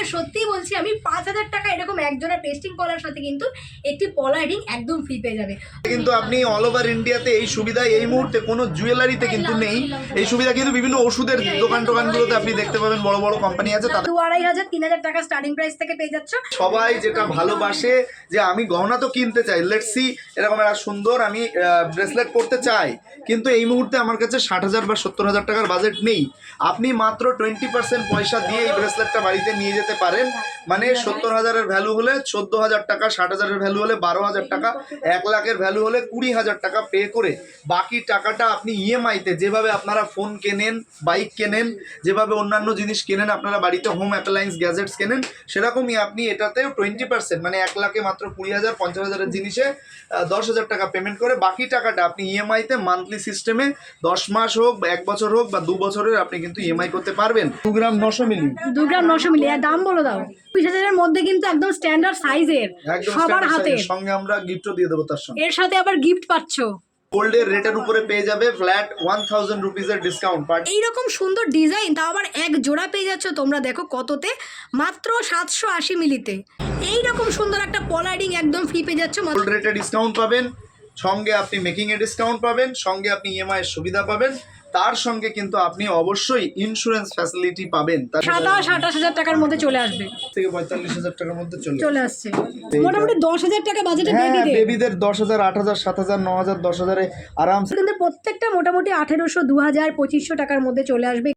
তবে সত্যিই বলছি আমি 5,000 টাকা এরকম একজোড়া পেস্টিং কলার সাথে কিন্তু একটি পলা রিং একদম ফ্রি পেয়ে যাবে। কিন্তু আপনি অল ওভার ইন্ডিয়াতে এই সুবিধা এই মুহূর্তে কোনো জুয়েলারিতে কিন্তু নেই। এই সুবিধা কিন্তু বিভিন্ন ওষুধের দোকানগুলোতে আপনি দেখতে পাবেন, বড় বড় কোম্পানি আছে তাদের 2,500 3,000 টাকা স্টার্টিং প্রাইস থেকে পেয়ে যাচ্ছ। সবাই যেটা ভালোবাসে যে আমি গহনা তো কিনতে চাই, লেটস সি এরকম একটা সুন্দর আমি ব্রেসলেট করতে চাই, কিন্তু এই মুহূর্তে আমার কাছে 60,000 বা 70,000 টাকার বাজেট নেই। আপনি মাত্র 20% পয়সা দিয়ে এই ব্রেসলেটটা বাড়িতে নিয়ে যেতে পারেন। মানে 70,000-এর ভ্যালু হলে 14,000 টাকা, 60,000-এর ভ্যালু হলে 12,000 টাকা, 1 লাখের ভ্যালু হলে 20,000 টাকা পে করে বাকি টাকাটা আপনি ইএমআইতে, যেভাবে আপনারা ফোন কেনেন, বাইক কেনেন, যেভাবে অন্যান্য জিনিস কেনেন, আপনারা বাড়িতে হোম অ্যাপ্লায়েন্স গ্যাজেটস কেনেন, সেরকমই আপনি এটাতেও 20% মানে 1 লাখে মাত্র 20,000 50,000-এর জিনিসে 10,000 টাকা পেমেন্ট করে বাকি টাকাটা আপনি ইএমআইতে মান্থলি সিস্টেমে 10 মাস হোক বা 1 বছর হোক বা 2 বছরের আপনি কিন্তু ইএমআই করতে পারবেন। 2 গ্রাম 900 মিলি, 2 গ্রাম 900 মিলি। আর দাম বলে দাও। 20,000-এর মধ্যে কিন্তু একদম স্ট্যান্ডার্ড সাইজের সবার হাতে, সঙ্গে আমরা গিফটও দিয়ে দেবো তার সঙ্গে। এর সাথে আবার গিফট পাচ্ছ। গোল্ডের রেটের উপরে পেয়ে যাবে ফ্ল্যাট 1000 রুপিসের ডিসকাউন্ট। এইরকম সুন্দর ডিজাইন, তাও আবার এক জোড়া পেয়ে যাচ্ছ তোমরা। দেখো কততে, মাত্র 780 মিলিতে এইরকম সুন্দর একটা পলা রিং একদম ফ্রি পেয়ে যাচ্ছ। গোল্ড রেটে ডিসকাউন্ট পাবেন, সঙ্গে আপনি মেকিং এ ডিসকাউন্ট পাবেন, সঙ্গে আপনি ইএমআই এর সুবিধা পাবেন, তার সঙ্গে কিন্তু আপনি অবশ্যই ইন্স্যুরেন্স ফ্যাসিলিটি পাবেন। 27-28,000 টাকার মধ্যে চলে আসবে, থেকে 45,000 টাকার মধ্যে চলে আসছে। মোটামুটি 10,000 টাকা বাজেটে বেবিদের 10,000 8,000 7,000 9,000 10,000-এ আরামসে। কিন্তু প্রত্যেকটা মোটামুটি 1,800 2,000 2,500 টাকার মধ্যে চলে আসবে।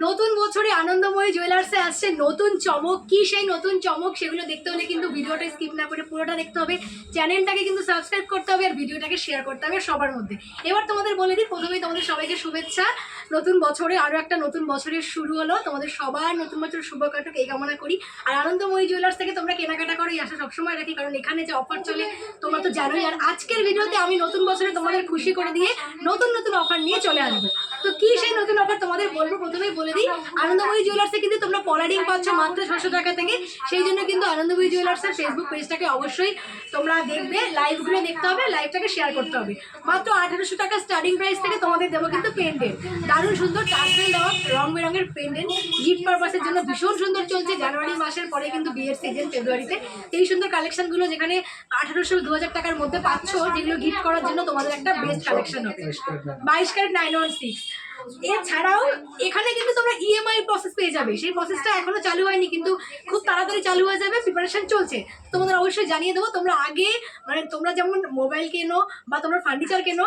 নতুন বছরে আনন্দময়ী জুয়েলার্সে আসছে নতুন চমক। কি সেই নতুন চমক সেগুলো দেখতে হলে কিন্তু ভিডিওটা স্কিপ না করে পুরোটা দেখতে হবে। চ্যানেলটাকে কিন্তু সাবস্ক্রাইব করতে হবে আর ভিডিওটাকে শেয়ার করতে হবে সবার মধ্যে। এবার তোমাদের বলে দিই, প্রথমেই তোমাদের সবাইকে শুভেচ্ছা। নতুন বছরে আরও একটা নতুন বছরের শুরু হলো। তোমাদের সবার নতুন বছরের শুভ কাটুক এই কামনা করি। আর আনন্দময়ী জুয়েলার্স থেকে তোমরা কেনাকাটা করো এই আশা সবসময় রাখি, কারণ এখানে যে অফার চলে তোমরা তো জানোই। আর আজকের ভিডিওতে আমি নতুন বছরে তোমাদের খুশি করে দিয়ে নতুন নতুন অফার নিয়ে চলে আসবো। তো কি সেই নতুন অফার তোমাদের বলবো, প্রথমেই বলে দিই আনন্দময়ী জুয়েলার্সে কিন্তু তোমরা পলা রিং পাচ্ছ মাত্র 600 টাকা থেকে। সেই জন্য কিন্তু আনন্দময়ী জুয়েলার্সের ফেসবুক পেজটাকে অবশ্যই তোমরা দেখবে, লাইভগুলো দেখতে হবে, লাইভটাকে শেয়ার করতে হবে। মাত্র 1,800 টাকা স্টার্টিং প্রাইস থেকে তোমাদের দেবো কিন্তু পেন্ডেন্ট, দারুণ সুন্দর টার্সেল দেওয়া রং বেরঙের পেন্ডেন্ট, গিফট পারপাসের জন্য ভীষণ সুন্দর চলছে। জানুয়ারি মাসের পরে কিন্তু বিয়ের সিজন ফেব্রুয়ারিতে এই সুন্দর কালেকশনগুলো যেখানে 1,800 2,000 টাকার মধ্যে পাচ্ছ, যেগুলো গিফট করার জন্য তোমাদের একটা বেস্ট কালেকশন হবে। 22 ক্যারেট 916। এছাড়াও এখানে কিন্তু তোমরা ইএমআই প্রসেস পেয়ে যাবে। সেই প্রসেসটা এখনো চালু হয়নি, কিন্তু খুব তাড়াতাড়ি চালু হয়ে যাবে, প্রিপারেশন চলছে। তোমাদের অবশ্যই জানিয়ে দেবো। তোমরা আগে মানে তোমরা যেমন মোবাইল কেনো বা তোমরা ফার্নিচার কেনো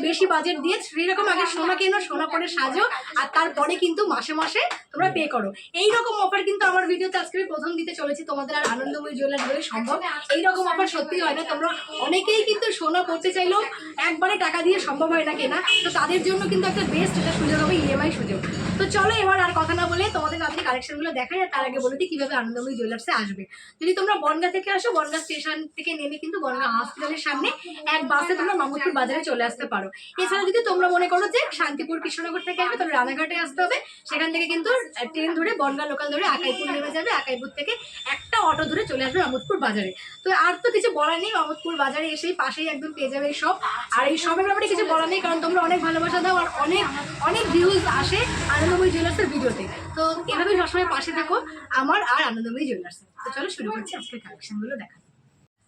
বেশি বাজেট দিয়ে, সেই রকম আগে সোনা কেনো, সোনা পরে সাজো, আর তারপরে কিন্তু মাসে মাসে তোমরা পে করো। এইরকম অফার কিন্তু আমার ভিডিওতে আজকে আমি প্রথম দিতে চলেছি তোমাদের। আর আনন্দময়ী জুয়েলার্স বলে সম্ভব এইরকম অফার সত্যি হয় না। তোমরা অনেকেই কিন্তু সোনা পড়তে চাইলেও একবারে টাকা দিয়ে সম্ভব হয় না কেনা, তো তাদের জন্য কিন্তু একটা বেস্ট এটা সুযোগ হবে, ইএমআই সুযোগ। তো চলো এবার আর কথা না বলে তোমাদের আপনি কালেকশনগুলো দেখাই। আর তার আগে বলে দিই কীভাবে আনন্দময়ী জুয়েলার্সে আসবে। যদি তোমরা বনগাঁ থেকে আসো, বনগাঁ স্টেশন থেকে নেমে কিন্তু বনগাঁ হসপিটালের সামনে এক বাসে তোমরা মামুদপুর বাজারে চলে আসতে পারো। এছাড়া যদি তোমরা মনে করো যে শান্তিপুর কৃষ্ণনগর থেকে আসবে, তাহলে রানাঘাটে আসতে হবে। সেখান থেকে কিন্তু ট্রেন ধরে বনগাঁ লোকাল ধরে আকাইপুর নেমে যাবে, আকাইপুর থেকে একটা অটো ধরে চলে আসবে মামুদপুর বাজারে। তো আর তো কিছু বলার নেই, মামুদপুর বাজারে এসেই পাশেই একদম পেয়ে যাবে এই সব। আর এই সবের ব্যাপারে কিছু বলার নেই, কারণ তোমরা অনেক ভালোবাসা দাও আর অনেক অনেক ভিউজ আসে আনন্দময়ী জুয়েলার্সের ভিডিওতে। তো এভাবেই সবসময় পাশে থাকো আমার আর আনন্দময়ী জুয়েলার্সে। তো চলো শুরু করছি আজকের কালেকশনগুলো দেখা।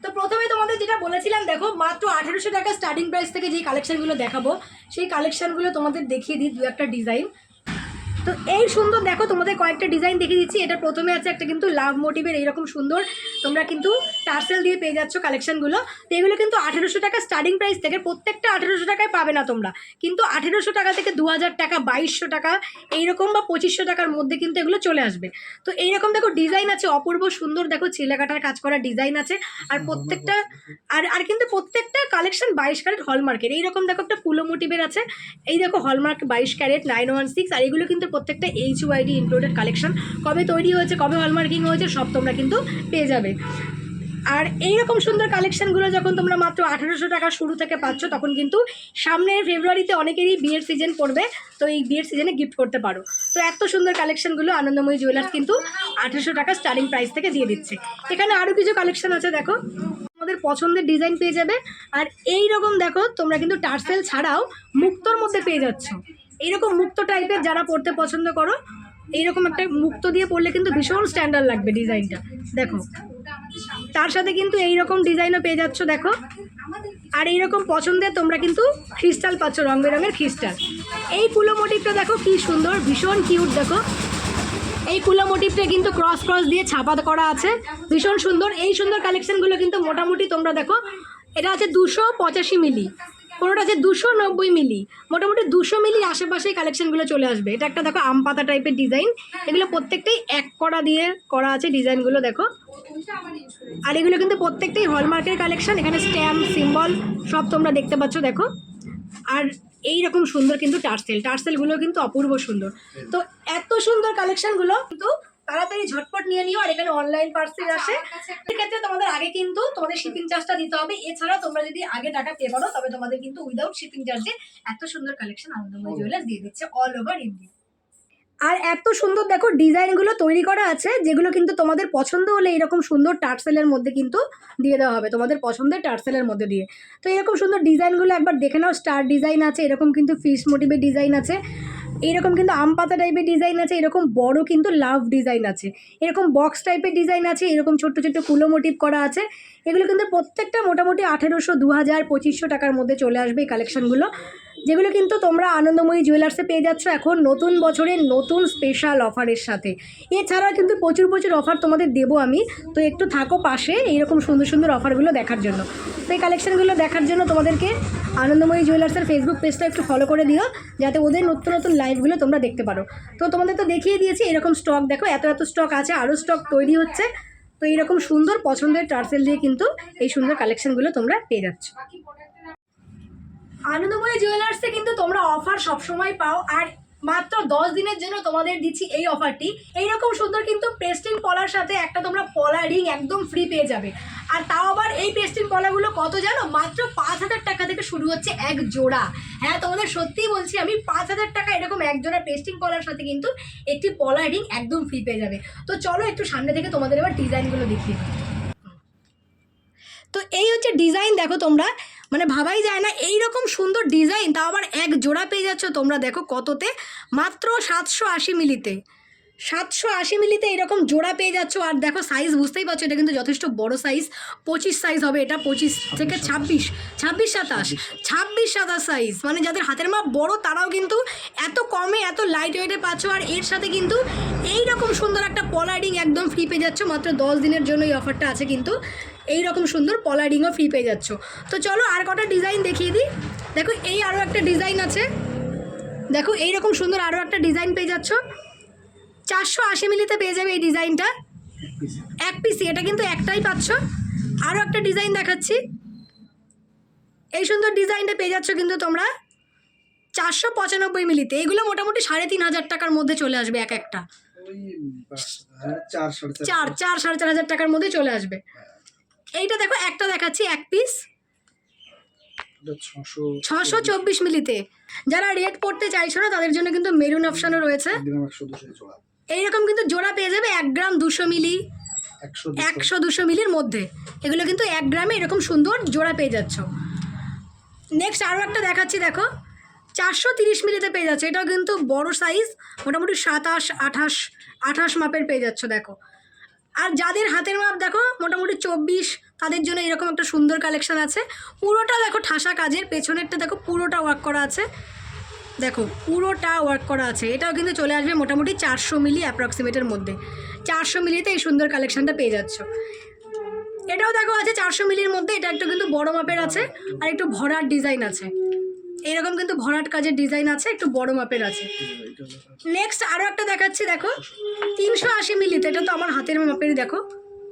তো প্রথমে তোমাদের যেটা বলেছিলাম, দেখো মাত্র 1,800 টাকা স্টার্টিং প্রাইস থেকে যে কালেকশনগুলো দেখাবো সেই কালেকশনগুলো তোমাদের দেখিয়ে দিই। 2-1টা ডিজাইন। তো এই সুন্দর দেখো তোমাদের কয়েকটা ডিজাইন দেখিয়ে দিচ্ছি। এটা প্রথমে আছে একটা কিন্তু লাভ মোটিভের এইরকম সুন্দর, তোমরা কিন্তু টার্সেল দিয়ে পেয়ে যাচ্ছ কালেকশনগুলো। তো এগুলো কিন্তু 1,800 টাকা স্টার্টিং প্রাইস থেকে, প্রত্যেকটা 1,800 টাকায় পাবে না তোমরা, কিন্তু 1,800 টাকা থেকে 2,000 টাকা 2,200 টাকা এইরকম বা 2,500 টাকার মধ্যে কিন্তু এগুলো চলে আসবে। তো এইরকম দেখো ডিজাইন আছে অপূর্ব সুন্দর, দেখো চিলেকাটার কাজ করা ডিজাইন আছে। আর প্রত্যেকটা আর কিন্তু প্রত্যেকটা কালেকশন 22 ক্যারেট হলমার্কের। এইরকম দেখো একটা পুলো মোটিভের আছে, এই দেখো হলমার্ক 22 ক্যারেট 916। আর এগুলো কিন্তু প্রত্যেকটা HUID ইনক্লুডেড কালেকশন। কবে তৈরি হয়েছে, কবে হলমার্কিং হয়েছে সব তোমরা কিন্তু পেয়ে যাবে। আর এইরকম সুন্দর কালেকশনগুলো যখন তোমরা মাত্র 1,800 টাকা শুরু থেকে পাচ্ছ, তখন কিন্তু সামনের ফেব্রুয়ারিতে অনেকেরই বিয়ের সিজন পড়বে, তো এই বিয়ের সিজনে গিফট করতে পারো। তো এত সুন্দর কালেকশনগুলো আনন্দময়ী জুয়েলার্স কিন্তু 1,800 টাকা স্টার্টিং প্রাইস থেকে দিয়ে দিচ্ছে। এখানে আরও কিছু কালেকশন আছে, দেখো তোমাদের পছন্দের ডিজাইন পেয়ে যাবে। আর এই রকম দেখো তোমরা কিন্তু টার্সেল ছাড়াও মুক্তোর মধ্যে পেয়ে যাচ্ছ। এইরকম মুক্তো টাইপের যারা পড়তে পছন্দ করো এইরকম একটা মুক্ত দিয়ে পরলে কিন্তু ভীষণ স্ট্যান্ডার্ড লাগবে ডিজাইনটা। দেখো তার সাথে কিন্তু এইরকম ডিজাইনও পেয়ে যাচ্ছ দেখো। আর এইরকম পছন্দের তোমরা কিন্তু ক্রিস্টাল পাচ্ছ, রং বেরঙের ক্রিস্টাল। এই কুলো মোটিভটা দেখো কি সুন্দর, ভীষণ কিউট। দেখো এই কুলো মোটিভটা কিন্তু ক্রস দিয়ে ছাপা করা আছে, ভীষণ সুন্দর। এই সুন্দর কালেকশনগুলো কিন্তু মোটামুটি তোমরা দেখো, এটা আছে 285 মিলি, কোনোটা আছে 290 মিলি, মোটামুটি 200 মিলির আশেপাশেই কালেকশনগুলো চলে আসবে। এটা একটা দেখো আম পাতা টাইপের ডিজাইন, এগুলো প্রত্যেকটাই এক করা দিয়ে করা আছে ডিজাইনগুলো দেখো। আর এগুলো কিন্তু প্রত্যেকটাই হলমার্কের কালেকশন, এখানে স্ট্যাম্প সিম্বল সব তোমরা দেখতে পাচ্ছ দেখো। আর এই রকম সুন্দর কিন্তু টার্সেলগুলো কিন্তু অপূর্ব সুন্দর। তো এত সুন্দর কালেকশনগুলো কিন্তু তাড়াতাড়ি ঝটপট নিয়ে নিও। আর এখানে অনলাইন পার্সেল আসে, সেক্ষেত্রে তোমাদের আগে কিন্তু তোমাদের শিপিং চার্জটা দিতে হবে। এছাড়া তোমরা যদি আগে টাকা পে করো তবে তোমাদের কিন্তু উইদাউট শিপিং চার্জে এত সুন্দর কালেকশন আনন্দময় জুয়েলার্স দিয়ে দিচ্ছে অল ওভার ইন্ডিয়া। আর এত সুন্দর দেখো ডিজাইনগুলো তৈরি করা আছে, যেগুলো কিন্তু তোমাদের পছন্দ হলে এরকম সুন্দর টার্সেলের মধ্যে কিন্তু দিয়ে দেওয়া হবে, তোমাদের পছন্দের টার্সেলের মধ্যে দিয়ে। তো এরকম সুন্দর ডিজাইনগুলো একবার দেখে নাও। স্টার ডিজাইন আছে, এরকম কিন্তু ফিশ মোটিভের ডিজাইন আছে, এরকম কিন্তু আম পাতা টাইপের ডিজাইন আছে, এরকম বড় কিন্তু লাভ ডিজাইন আছে, এরকম বক্স টাইপের ডিজাইন আছে, এরকম ছোট্ট ছোট্ট কুলো মোটিভ করা আছে। এগুলো কিন্তু প্রত্যেকটা মোটামুটি 1800, 2000, 2500 টাকার মধ্যে চলে আসবে এই কালেকশনগুলো, যেগুলো কিন্তু তোমরা আনন্দময়ী জুয়েলার্সে পেয়ে যাচ্ছ এখন নতুন বছরের নতুন স্পেশাল অফারের সাথে। এছাড়া কিন্তু প্রচুর প্রচুর অফার তোমাদের দেবো আমি, তো একটু থাকো পাশে এইরকম সুন্দর সুন্দর অফারগুলো দেখার জন্য। তো এই কালেকশনগুলো দেখার জন্য তোমাদেরকে আনন্দময়ী জুয়েলার্সের ফেসবুক পেজটা একটু ফলো করে দিও, যাতে ওদের নতুন নতুন লাইভগুলো তোমরা দেখতে পারো। তো তোমাদের তো দেখিয়ে দিয়েছি এরকম স্টক দেখো, এত এত স্টক আছে, আরও স্টক তৈরি হচ্ছে। তো এইরকম সুন্দর পছন্দের টার্সেল দিয়ে কিন্তু এই সুন্দর কালেকশনগুলো তোমরা পেয়ে যাচ্ছ। আনন্দময়ী জুয়েলার্সে কিন্তু তোমরা অফার সবসময় পাও, আর মাত্র 10 দিনের জন্য তোমাদের দিচ্ছি এই অফারটি। এইরকম সুন্দর কিন্তু পেস্টিং পলার সাথে একটা তোমরা পলা রিং একদম ফ্রি পেয়ে যাবে। আর তাও আবার এই পেস্টিং পলাগুলো কত জানো, মাত্র 5000 টাকা থেকে শুরু হচ্ছে এক জোড়া। হ্যাঁ তোমাদের সত্যিই বলছি আমি, 5000 টাকা এরকম এক জোড়া পেস্টিং পলার সাথে কিন্তু একটি পলা রিং একদম ফ্রি পেয়ে যাবে। তো চলো একটু সামনে থেকে তোমাদের এবার ডিজাইনগুলো দেখিয়ে দিই। তো এই হচ্ছে ডিজাইন দেখো তোমরা, মানে ভাবাই যায় না এইরকম সুন্দর ডিজাইন, তাও আবার এক জোড়া পেয়ে যাচ্ছ তোমরা দেখো কততে, মাত্র 780 মিলিতে। 780 মিলিতে এরকম জোড়া পেয়ে যাচ্ছ। আর দেখো সাইজ বুঝতেই পারছো, এটা কিন্তু যথেষ্ট বড় সাইজ, 25 সাইজ হবে এটা, 25 থেকে 26, 27 সাইজ। মানে যাদের হাতের মাপ বড় তারাও কিন্তু এত কমে এত লাইট ওয়েটে পাচ্ছ। আর এর সাথে কিন্তু এইরকম সুন্দর একটা পলা রিং একদম ফ্রি পেয়ে যাচ্ছ। মাত্র 10 দিনের জন্য এই অফারটা আছে, কিন্তু এইরকম সুন্দর পলা রিংও ফ্রি পেয়ে যাচ্ছ। তো চলো আর কটা ডিজাইন দেখিয়ে দিই। দেখো এই আরও একটা ডিজাইন আছে, দেখো এইরকম সুন্দর আরও একটা ডিজাইন পেয়ে যাচ্ছ, 480 মিলিতে পেয়ে যাবে এই ডিজাইনটা, এক পিসি। এটা কিন্তু একটাই পাচ্ছ। আরও একটা ডিজাইন দেখাচ্ছি, এই সুন্দর ডিজাইনটা পেয়ে যাচ্ছ কিন্তু তোমরা 495 মিলিতে। এগুলো মোটামুটি 3500 টাকার মধ্যে চলে আসবে এক একটা, 4,500 টাকার মধ্যে চলে আসবে। এইটা দেখো একটা দেখাচ্ছি এক পিস, 624 মিলিতে। যারা রেড পড়তে চাইছো না তাদের জন্য কিন্তু মেরুন অপশনও রয়েছে। এইরকম কিন্তু জোড়া পেয়ে যাবে 1 গ্রাম 200 মিলি, 100-200 মিলির মধ্যে। এগুলো কিন্তু 1 গ্রামে এরকম সুন্দর জোড়া পেয়ে যাচ্ছ। নেক্সট আরও একটা দেখাচ্ছি দেখো, 430 মিলিতে পেয়ে যাচ্ছে। এটাও কিন্তু বড় সাইজ, মোটামুটি 27-28 মাপের পেয়ে যাচ্ছ দেখো। আর যাদের হাতের মাপ দেখো মোটামুটি 24, তাদের জন্য এরকম একটা সুন্দর কালেকশন আছে। পুরোটা দেখো ঠাসা কাজের, পেছনেরটা দেখো পুরোটা ওয়ার্ক করা আছে, দেখো পুরোটা ওয়ার্ক করা আছে। এটাও কিন্তু চলে আসবে মোটামুটি 400 মিলি অ্যাপ্রক্সিমেটের মধ্যে। 400 মিলিতে এই সুন্দর কালেকশনটা পেয়ে যাচ্ছ। এটাও দেখো আছে 400 মিলির মধ্যে, এটা একটু কিন্তু বড় মাপের আছে, আর একটু ভরাট ডিজাইন আছে। এরকম কিন্তু ভরাট কাজের ডিজাইন আছে, একটু বড় মাপের আছে। নেক্সট আরও একটা দেখাচ্ছি দেখো, 380 মিলিতে। এটা তো আমার হাতের মাপের দেখো,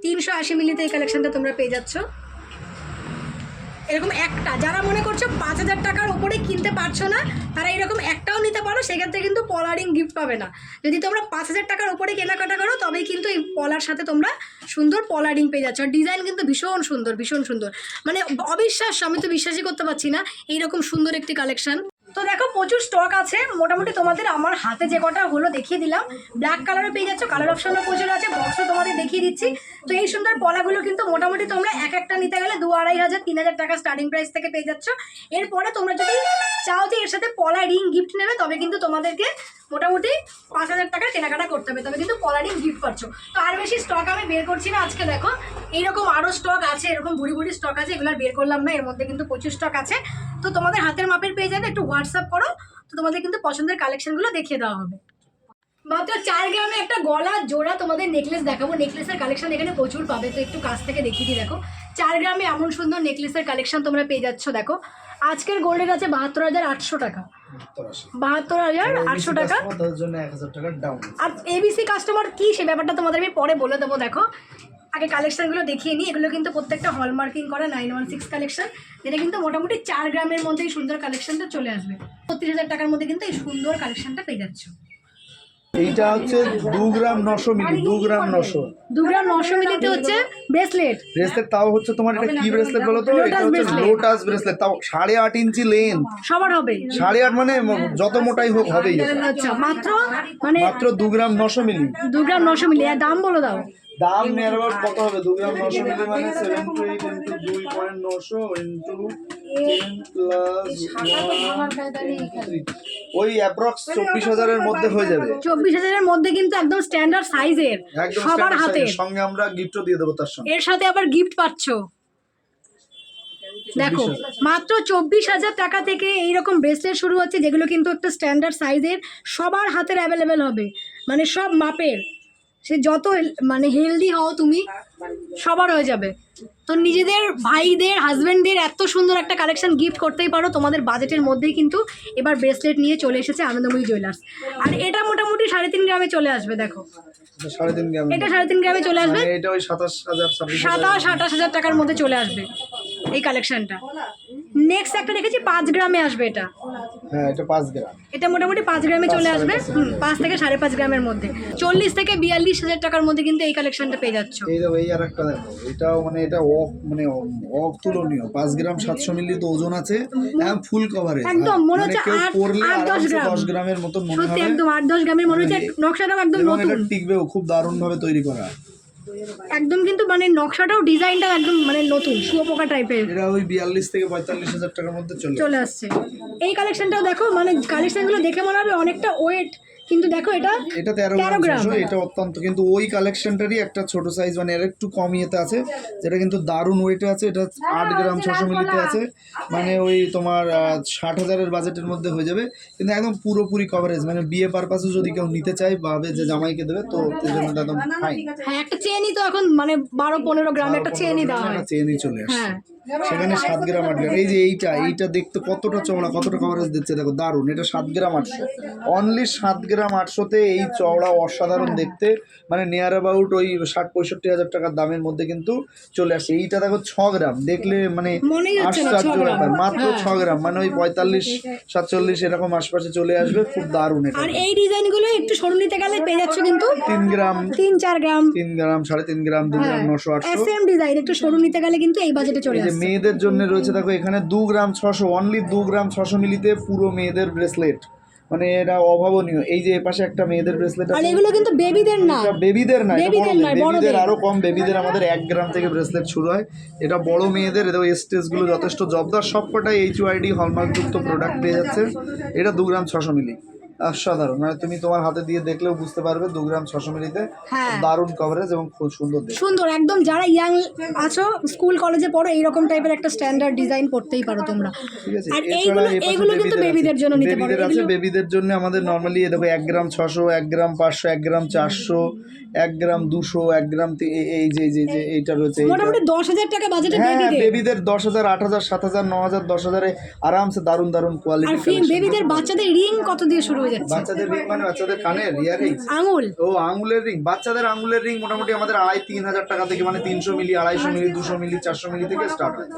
380 মিলিতে এই কালেকশনটা তোমরা পেয়ে যাচ্ছ। এরকম একটা, যারা মনে করছো 5000 টাকার উপরে কিনতে পারছো না তারা এরকম একটাও নিতে পারো, সেক্ষেত্রে কিন্তু পলা রিং গিফট পাবে না। যদি তোমরা 5000 টাকার উপরে কেনাকাটা করো তবেই কিন্তু এই পলার সাথে তোমরা সুন্দর পলা রিং পেয়ে যাচ্ছ। আর ডিজাইন কিন্তু ভীষণ সুন্দর, ভীষণ সুন্দর, মানে অবিশ্বাস্য, আমি তো বিশ্বাসই করতে পারছি না এইরকম সুন্দর একটি কালেকশন। তো দেখো প্রচুর স্টক আছে, মোটামুটি তোমাদের আমার হাতে যে কটা হলো দেখিয়ে দিলাম। ব্ল্যাক কালারও পেয়ে যাচ্ছ, কালার অপশনও প্রচুর আছে, বক্সও তোমাদের দেখিয়ে দেখিয়ে দিচ্ছি। তো এই সুন্দর পলাগুলো কিন্তু মোটামুটি তোমরা এক একটা নিতে গেলে 2,500-3,000 টাকা স্টার্টিং প্রাইস থেকে পেয়ে যাচ্ছ। এরপরে তোমরা যদি চাও যে এর সাথে পলা রিং গিফট নেবে, তবে কিন্তু তোমাদেরকে মোটামুটি 5,000 টাকার কেনাকাটা করতে হবে, তবে কিন্তু পলা রিং গিফট পাচ্ছ। তো আর বেশি স্টক আমি বের করছি না আজকে। দেখো এইরকম আরও স্টক আছে, এরকম ভুড়ি ভুড়ি স্টক আছে, এগুলো আর বের করলাম না। এর মধ্যে কিন্তু প্রচুর স্টক আছে। তো তোমাদের হাতের মাপের পেয়ে যাবে, একটু হোয়াটসঅ্যাপ করো, তো তোমাদের কিন্তু পছন্দের কালেকশনগুলো দেখিয়ে দেওয়া হবে। মাত্র 4 গ্রামে একটা গলা জোড়া তোমাদের নেকলেস দেখাবো। নেকলেসের কালেকশন এখানে প্রচুর পাবে, তো একটু কাছ থেকে দেখিয়ে দিই। দেখো 4 গ্রামে এমন সুন্দর নেকলেসের কালেকশন তোমরা পেয়ে যাচ্ছ। দেখো আজকের গোল্ডের আছে 72,800 টাকা, 72,800 টাকা। আর এবিসি কাস্টমার কি সে ব্যাপারটা তোমাদের আমি পরে বলে দেবো। দেখো আগে কালেকশনগুলো দেখিয়ে নিই। এগুলো কিন্তু প্রত্যেকটা হলমার্কিং করা 916 কালেকশন, যেটা কিন্তু মোটামুটি 4 গ্রামের মধ্যে এই সুন্দর কালেকশনটা চলে আসবে। 32,000 টাকার মধ্যে কিন্তু এই সুন্দর কালেকশনটা পেয়ে যাচ্ছ। এইটা হচ্ছে 2 গ্রাম 900 মিলি, 2 গ্রাম 900, 2 গ্রাম 900 মিলিতে হচ্ছে ব্রেসলেট। তাও হচ্ছে তোমার এটা কি ব্রেসলেট বলো তো? এটা হচ্ছে লোটাস ব্রেসলেট, তাও 8.5 ইঞ্চি লেন্থ। সবার হবে 8.5 মানে যত মোটাই হোক হবেই। আচ্ছা মাত্র 2 গ্রাম 900 মিলি, 2 গ্রাম 900 মিলি। আর দাম বলো দাও। দাম নিয়ার অ্যাবাউট কত হবে? 2 গ্রাম 900 মিলি মানে 7 to 8 into 2.900 into 10 plus 1 ওই অ্যাপ্রক্স 24,000 এর মধ্যে হয়ে যাবে। 24,000 এর মধ্যে কিন্তু একদম স্ট্যান্ডার্ড সাইজের সবার হাতে। সঙ্গে আমরা গিফটও দিয়ে দেবো তার সঙ্গে। এর সাথে আবার গিফট পাচ্ছো। দেখো মাত্র 24,000 টাকা থেকে এইরকম ব্রেসলেট শুরু হচ্ছে, যেগুলো কিন্তু একটা স্ট্যান্ডার্ড সাইজের সবার হাতের অ্যাভেলেবেল হবে, মানে সব মাপের। সে যত মানে হেলদি হও তুমি, সবার হয়ে যাবে। তো নিজেদের ভাইদের হাজব্যান্ডদের এত সুন্দর একটা কালেকশন গিফট করতেই পারো তোমাদের বাজেটের মধ্যেই। কিন্তু এবার ব্রেসলেট নিয়ে চলে এসেছে আনন্দময়ী জুয়েলার্স। আর এটা মোটামুটি 3.5 গ্রামে চলে আসবে। দেখো 3.5 গ্রাম, এটা 3.5 গ্রামে চলে আসবে। এটা ওই 27,000 27-28,000 টাকার মধ্যে চলে আসবে এই কালেকশনটা। নেক্সট একটা দেখেছি 5 গ্রামে আসবে এটা। হ্যাঁ এটা 5 গ্রাম, এটা মোটামুটি 5 গ্রামে চলে আসবে। 5 থেকে 5.5 গ্রামের মধ্যে 40 থেকে 42,000 টাকার মধ্যে কিন্তু এই কালেকশনটা পেয়ে যাচ্ছ। এই দেখো এই আরেকটা দেখো, এটাও মানে এটা অতুলনীয়। 5 গ্রাম 700 মিলি তো ওজন আছে, ফুল কভারেজ একদম মনে হচ্ছে 8-10 গ্রামের মতন মনে সত্যি, হবে। একদম 8-10 গ্রামের মনে হচ্ছে। নকশাটাও একদম নতুন, এটা টিকবেও, খুব দারুণ ভাবে তৈরি করা একদম। কিন্তু মানে নকশাটাও ডিজাইনটাও একদম মানে নতুন, শুয়োপোকা টাইপের। এটা ওই 42 থেকে 45,000 টাকার মধ্যে চলে আসছে। এই কালেকশনটাও দেখো, মানে কালেকশনগুলো দেখে মনে হবে অনেকটা ওয়েট, কিন্তু দেখো এটা 13 গ্রাম। এটা অত্যন্ত, কিন্তু ওই কালেকশনটারই একটা ছোট সাইজ মানে এর একটু কম ইয়েতে আছে, যেটা কিন্তু দারুণ ওয়েটে আছে। এটা 8 গ্রাম 600 মিলিতে আছে, মানে ওই তোমার 60,000-এর বাজেটের মধ্যে হয়ে যাবে। কিন্তু একদম পুরোপুরি কভারেজ, মানে বিয়ে পারপাসে যদি কেউ নিতে চায়, ভাবে যে জামাইকে দেবে, তো এই জন্য একদম ফাইন। হ্যাঁ একটা চেনই তো এখন মানে 12-15 গ্রাম একটা চেনই দেওয়া হয়। চেনই চলে আসে। সেখানে 7 গ্রাম 8 গ্রাম। এই যে এইটা দেখতে কতটা চওড়া, কতটা কভারেজ দিচ্ছে দেখো, দারুণ। এটা 7 গ্রাম 800, অনলি 7 গ্রাম 800-তে এই চওড়া, অসাধারণ দেখতে, মানে নিয়ার অ্যাবাউট ওই 60-65,000 টাকার দামের মধ্যে কিন্তু চলে আসে। এইটা দেখো 6 গ্রাম, দেখলে মানে আশ্চর্য ব্যাপার। মাত্র 6 গ্রাম, মানে ওই 45-47 এরকম আশপাশে চলে আসবে, খুব দারুণ। এটা আর এই ডিজাইনগুলো একটু সরু নিতে গেলে পেয়ে যাচ্ছ কিন্তু 3 গ্রাম 3-4 গ্রাম 3 গ্রাম 3.5 গ্রাম 2 গ্রাম 900-800 এসএম ডিজাইন একটু সরু নিতে গেলে কিন্তু এই বাজেটে চলে আসে। মেয়েদের জন্য রয়েছে দেখো এখানে 2 গ্রাম 600, অনলি 2 গ্রাম 600 মিলিতে পুরো মেয়েদের ব্রেসলেট, মানে এটা অভাবনীয়। এই যে এপাশে একটা মেয়েদের ব্রেসলেট আছে, আর এগুলো কিন্তু বেবিদের না, বেবিদের না, বেবিদের আরো কম। বেবিদের হ্যাঁ। আমাদের 1 গ্রাম থেকে ব্রেসলেট শুরু হয়। এটা বড় মেয়েদের, দেখো স্টেজগুলো যথেষ্ট জবদার, সবকটাই HYD হলমার্কযুক্ত প্রোডাক্ট পেয়ে যাচ্ছে। এটা 2 গ্রাম 600 মিলি, অসাধারণ। মানে তুমি তোমার হাতে দিয়ে দেখলেও বুঝতে পারবে 2 গ্রাম 600 মিলিতে দারুণ কভারেজ এবং খুব সুন্দর দেখতে। সুন্দর একদম। যারা ইয়াং আছো, স্কুল কলেজে পড়ো, এইরকম টাইপের একটা স্ট্যান্ডার্ড ডিজাইন পড়তেই পারো তোমরা। ঠিক আছে, আর এইগুলো কিন্তু বেবিদের জন্য নিতে পারো। আছে বেবিদের জন্য আমাদের নরমালি দেখো 1 গ্রাম 600, 1 গ্রাম 500, 1 গ্রাম 400, 1 গ্রাম 200, 1 গ্রাম এই যে এইটা রয়েছে, মোটামুটি 10,000 টাকা বাজেটে বেবিদের 10,000, 8,000, 7,000, 9,000, 10,000-এ আরামসে দারুণ দারুণ কোয়ালিটি। আর বেবিদের বাচ্চাদের রিং কত দিয়ে শুরু হয়ে যাচ্ছে? বাচ্চাদের রিং মানে বাচ্চাদের কানের ইয়ারিং, আঙুল, আঙুলের রিং। বাচ্চাদের আঙুলের রিং মোটামুটি আমাদের 2,500-3,000 টাকা থেকে, মানে 300 মিলি, 250 মিলি, 200 মিলি, 400 মিলি থেকে স্টার্ট হয়।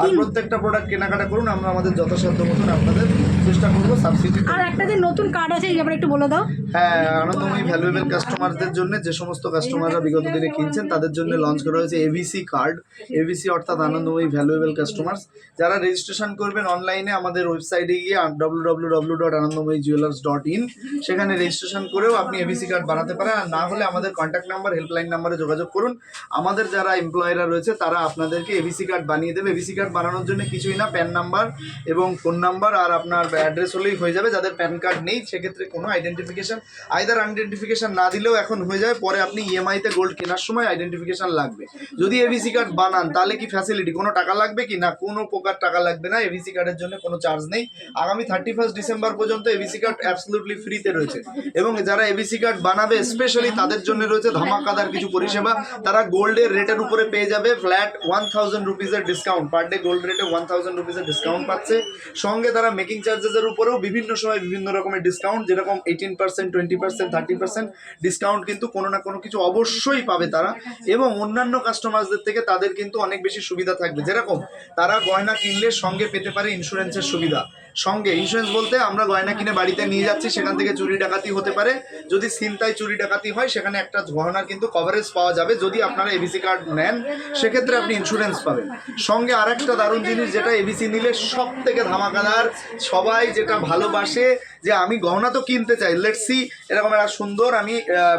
আর প্রত্যেকটা প্রোডাক্ট কেনাকাটা করুন, আমরা আমাদের যথাসাধ্য মতন আপনাদের চেষ্টা করবো সাবসিডি। আর একটা যে নতুন কার্ড আছে এই ব্যাপারে একটু বলে দাও। হ্যাঁ, আনন্দময়ী ভ্যালুয়েবল কাস্টমারদের জন্য, যে সমস্ত কাস্টমাররা বিগত দিনে কিনছেন তাদের জন্য লঞ্চ করা হয়েছে এভিসি কার্ড। এভিসি অর্থাৎ আনন্দময়ী ভ্যালুয়েবল কাস্টমার্স। যারা রেজিস্ট্রেশন করবেন অনলাইনে আমাদের ওয়েবসাইটে গিয়ে www.anandamoyijewellers.in, সেখানে রেজিস্ট্রেশন করেও আপনি এভিসি কার্ড বানাতে পারেন। আর না হলে আমাদের কন্ট্যাক্ট নাম্বার, হেল্পলাইন নাম্বারে যোগাযোগ করুন। আমাদের যারা এমপ্লয়িরা রয়েছে তারা আপনাদেরকে এভিসি কার্ড বানিয়ে দেবে। এভিসি কার্ড বানানোর জন্য কিছুই না, প্যান নাম্বার এবং ফোন নাম্বার আর আপনার অ্যাড্রেস হলেই হয়ে যাবে। যাদের প্যান কার্ড নেই সেক্ষেত্রে কোনো আইডেন্টিফিকেশন, আইদার আইডেন্টিফিকেশন না দিলেও এখন হয়ে যায়, পরে আপনি ইএমআইতে গোল্ড কেনার সময় আইডেন্টিফিকেশন লাগবে। যদি এভিসি কার্ড বানান তাহলে কি ফ্যাসিলিটি, কোনো টাকা লাগবে কি? না, কোনো প্রকার টাকা লাগবে না। এভিসি কার্ডের জন্য কোনো চার্জ নেই। আগামী 31 ডিসেম্বর পর্যন্ত এভিসি কার্ড অ্যাবসলিউটলি ফ্রিতে রয়েছে। এবং যারা এভিসি কার্ড বানাবে স্পেশালি তাদের জন্য রয়েছে ধামাকাদার কিছু পরিষেবা। তারা গোল্ডের রেটের উপরে পেয়ে যাবে ফ্ল্যাট 1000 রুপিজের ডিসকাউন্ট। পার ডে গোল্ড রেটে 1000 রুপিজের ডিসকাউন্ট পাচ্ছে। সঙ্গে তারা মেকিং চার্জেসের উপরেও বিভিন্ন সময় বিভিন্ন রকমের ডিসকাউন্ট, যেরকম 18%, 20%, 30% ডিসকাউন্ট কিন্তু কোনো না কোনো কিছু অবশ্যই পাবে তারা। এবং অন্যান্য কাস্টমারদের থেকে তাদের কিন্তু অনেক বেশি সুবিধা থাকবে, যেরকম তারা গয়না কিনলে সঙ্গে পেতে পারে ইন্স্যুরেন্সের সুবিধা। সঙ্গে ইন্স্যুরেন্স বলতে আমরা গয়না কিনে বাড়িতে নিয়ে যাচ্ছি, সেখান থেকে চুরি ডাকাতি হতে পারে। যদি ছিনতাই চুরি ডাকাতি হয় সেখানে একটা গহনার কিন্তু কভারেজ পাওয়া যাবে। যদি আপনারা এবিসি কার্ড নেন সেক্ষেত্রে আপনি ইন্স্যুরেন্স পাবেন। সঙ্গে আরেকটা দারুণ জিনিস, যেটা এবিসি নিলে সব থেকে ধামাকাদার, সবাই যেটা ভালোবাসে যে আমি গহনা তো কিনতে চাই, লেটস সি এরকম একটা সুন্দর আমি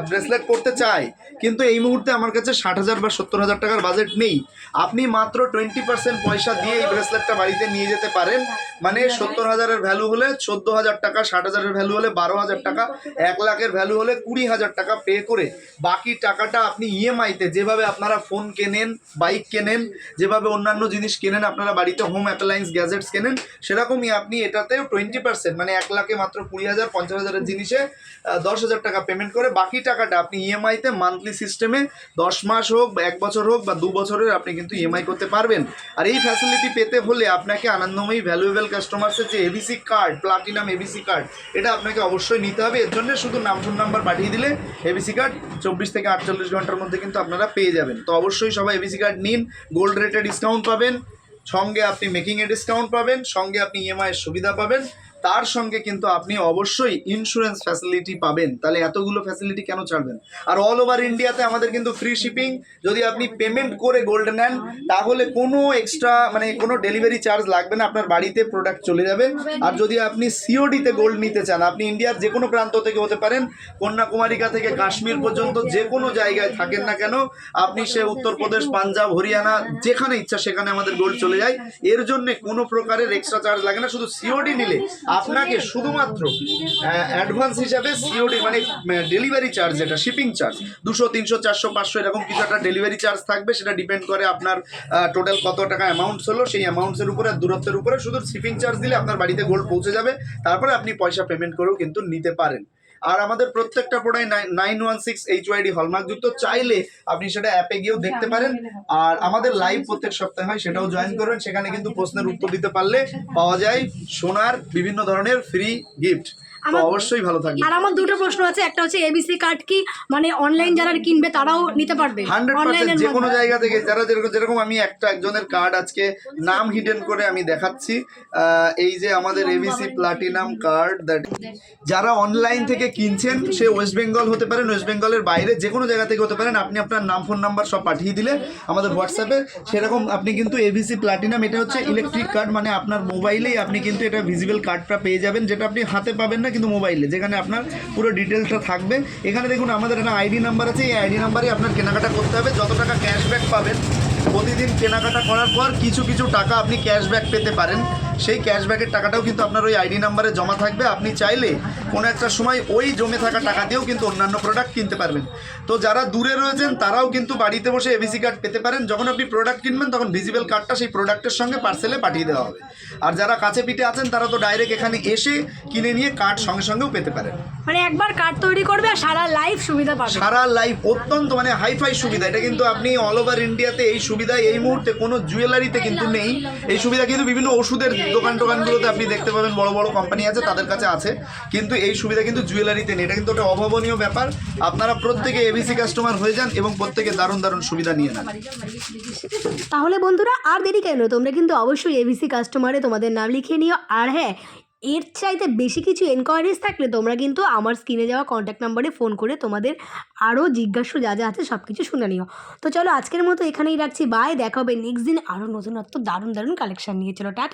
ব্রেসলেট করতে চাই, কিন্তু এই মুহূর্তে আমার কাছে 60,000 বা 70,000 টাকার বাজেট নেই। আপনি মাত্র 20% পয়সা দিয়ে এই ব্রেসলেটটা বাড়িতে নিয়ে যেতে পারেন। মানে 70,000-এর ভ্যালু হলে 14,000 টাকা, 60,000-এর ভ্যালু হলে 12,000 টাকা, 1 লাখের ভ্যালু হলে 20,000 টাকা পে করে বাকি টাকাটা আপনি ইএমআইতে, যেভাবে আপনারা ফোন কেনেন, বাইক কেনেন, যেভাবে অন্যান্য জিনিস কেনেন, আপনারা বাড়িতে হোম অ্যাপ্লায়েন্স গ্যাজেটস কেনেন, সেরকমই আপনি এটাতেও 20% মানে 1 লাখে মাত্র 20,000, 50,000-এর জিনিসে 10,000 টাকা পেমেন্ট করে বাকি টাকাটা আপনি ইএমআইতে মান্থলি সিস্টেমে 10 মাস হোক বা 1 বছর হোক বা 2 বছরের আপনি কিন্তু ইএমআই করতে পারবেন। আর এই ফ্যাসিলিটি পেতে হলে আপনাকে আনন্দময়ী ভ্যালুয়েবল কাস্টমার্সের যে ABC card, platinum ABC card, এটা আপনাকে অবশ্যই নিতে হবে। এর জন্য শুধু নাম ফোন নাম্বার পাঠিয়ে দিলে এবিসি কার্ড 24 থেকে 48 ঘন্টার মধ্যে কিন্তু আপনারা পেয়ে যাবেন। তো অবশ্যই সবাই এবিসি কার্ড নিন, গোল্ড রেটে ডিসকাউন্ট পাবেন, সঙ্গে আপনি মেকিংয়ে ডিসকাউন্ট পাবেন, সঙ্গে আপনি ইএমআই এর সুবিধা পাবেন, তার সঙ্গে কিন্তু আপনি অবশ্যই ইন্স্যুরেন্স ফ্যাসিলিটি পাবেন। তাহলে এতগুলো ফ্যাসিলিটি কেন ছাড়বেন? আর অল ওভার ইন্ডিয়াতে আমাদের কিন্তু ফ্রি শিপিং। যদি আপনি পেমেন্ট করে গোল্ড নেন তাহলে কোনো এক্সট্রা মানে কোনো ডেলিভারি চার্জ লাগবে না, আপনার বাড়িতে প্রোডাক্ট চলে যাবে। আর যদি আপনি সিওডিতে গোল্ড নিতে চান, আপনি ইন্ডিয়ার যে কোনো প্রান্ত থেকে হতে পারেন, কন্যাকুমারিকা থেকে কাশ্মীর পর্যন্ত যে কোনো জায়গায় থাকেন না কেন, আপনি সে উত্তরপ্রদেশ, পাঞ্জাব, হরিয়ানা, যেখানে ইচ্ছা সেখানে আমাদের গোল্ড চলে যায়। এর জন্য কোনো প্রকারের এক্সট্রা চার্জ লাগে না। শুধু সিওডি নিলে আপনাকে শুধুমাত্র অ্যাডভান্স হিসাবে সিওডি মানে ডেলিভারি চার্জ, যেটা শিপিং চার্জ 200, 300, 400, 500 এরকম কিছু একটা ডেলিভারি চার্জ থাকবে। সেটা ডিপেন্ড করে আপনার টোটাল কত টাকা অ্যামাউন্টস হলো, সেই অ্যামাউন্টসের উপরে, দূরত্বের উপরে। শুধু শিপিং চার্জ দিলে আপনার বাড়িতে গোল্ড পৌঁছে যাবে, তারপরে আপনি পয়সা পেমেন্ট করেও কিন্তু নিতে পারেন। আর আমাদের প্রত্যেকটা প্রোডাক্ট 916 HYD হলমার্কযুক্ত, চাইলে আপনি সেটা অ্যাপে গিয়েও দেখতে পারেন। আর আমাদের লাইভ প্রত্যেক সপ্তাহে হয়, সেটাও জয়েন করবেন। সেখানে কিন্তু প্রশ্নের উত্তর দিতে পারলে পাওয়া যায় সোনার বিভিন্ন ধরনের ফ্রি গিফট। অবশ্যই ভালো থাকবে। আর আমার দুটো প্রশ্ন আছে, একটা হচ্ছে এবিসি কার্ড কি মানে অনলাইন যারা কিনবে তারাও নিতে পারবে? 100% যে কোনো জায়গা থেকে, যারা যেরকম আমি একজনের কার্ড আজকে নাম হিডেন করে আমি দেখাচ্ছি। এই যে আমাদের এবিসি প্লাটিনাম কার্ড, যারা অনলাইন থেকে কিনছেন, সে ওয়েস্ট বেঙ্গল হতে পারেন, ওয়েস্ট বেঙ্গলের বাইরে যে কোনো জায়গা থেকে হতে পারেন। আপনি আপনার নাম ফোন নাম্বার সব পাঠিয়ে দিলে আমাদের হোয়াটসঅ্যাপে, সেরকম আপনি কিন্তু এবিসি প্লাটিনাম, এটা হচ্ছে ইলেকট্রিক কার্ড, মানে আপনার মোবাইলেই আপনি কিন্তু এটা ভিজিবল কার্ডটা পেয়ে যাবেন, যেটা আপনি হাতে পাবেন না কিন্তু মোবাইলে, যেখানে আপনার পুরো ডিটেলসটা থাকবে। এখানে দেখুন আমাদের একটা আইডি নাম্বার আছে, এই আইডি নাম্বারে আপনার কেনাকাটা করতে হবে। যত টাকা ক্যাশব্যাক পাবেন প্রতিদিন কেনাকাটা করার পর কিছু কিছু টাকা আপনি ক্যাশব্যাক পেতে পারেন। সেই ক্যাশব্যাকের টাকাটাও কিন্তু আপনার ওই আইডি নাম্বারে জমা থাকবে। আপনি চাইলে কোনো একটা সময় ওই জমে থাকা টাকা দিয়েও কিন্তু অন্যান্য প্রোডাক্ট কিনতে পারবেন। তো যারা দূরে রয়েছেন তারাও কিন্তু বাড়িতে বসে এবিসি কার্ড পেতে পারেন। যখন আপনি প্রোডাক্ট কিনবেন তখন ভিজিবল কার্ডটা সেই প্রোডাক্টের সঙ্গে পার্সেলে পাঠিয়ে দেওয়া হবে। আর যারা কাছে পিঠে আছেন তারা তো ডাইরেক্ট এখানে এসে কিনে নিয়ে কার্ড সঙ্গে সঙ্গেও পেতে পারেন। মানে একবার কার্ড তৈরি করবে আর সারা লাইফ সুবিধা পাবে, সারা লাইফ অত্যন্ত মানে হাইফাই সুবিধা। এটা কিন্তু আপনি অল ওভার ইন্ডিয়াতে এই সুবিধা এই মুহূর্তে কোনো জুয়েলারিতে কিন্তু নেই। এই সুবিধা কিন্তু বিভিন্ন ওষুধের দোকানগুলোতে আপনি দেখতে পাবেন, বড় বড় কোম্পানি আছে তাদের কাছে আছে, কিন্তু এই সুবিধা কিন্তু জুয়েলারিতে নেই। এটা কিন্তু একটা অভাবনীয় ব্যাপার। আপনারা প্রত্যেকে এবিসি কাস্টমার হয়ে যান এবং প্রত্যেকে দারুণ দারুণ সুবিধা নিয়ে নেন। তাহলে বন্ধুরা আর দেরি কেন, তোমরা কিন্তু অবশ্যই এবিসি কাস্টমারে তোমাদের নাম লিখিয়ে নিও। আর হ্যাঁ, এর চাইতে বেশি কিছু এনকোয়ারিজ থাকলে তোমরা কিন্তু আমার স্ক্রিনে যাওয়া কন্ট্যাক্ট নাম্বারে ফোন করে তোমাদের আরও জিজ্ঞাসা যা যা আছে সব কিছু শুনে নিও। তো চলো আজকের মতো এখানেই রাখছি, বাই, দেখা হবে নেক্সট দিন আরও নতুনত্ব দারুণ দারুণ কালেকশন নিয়ে। চলো টাটা।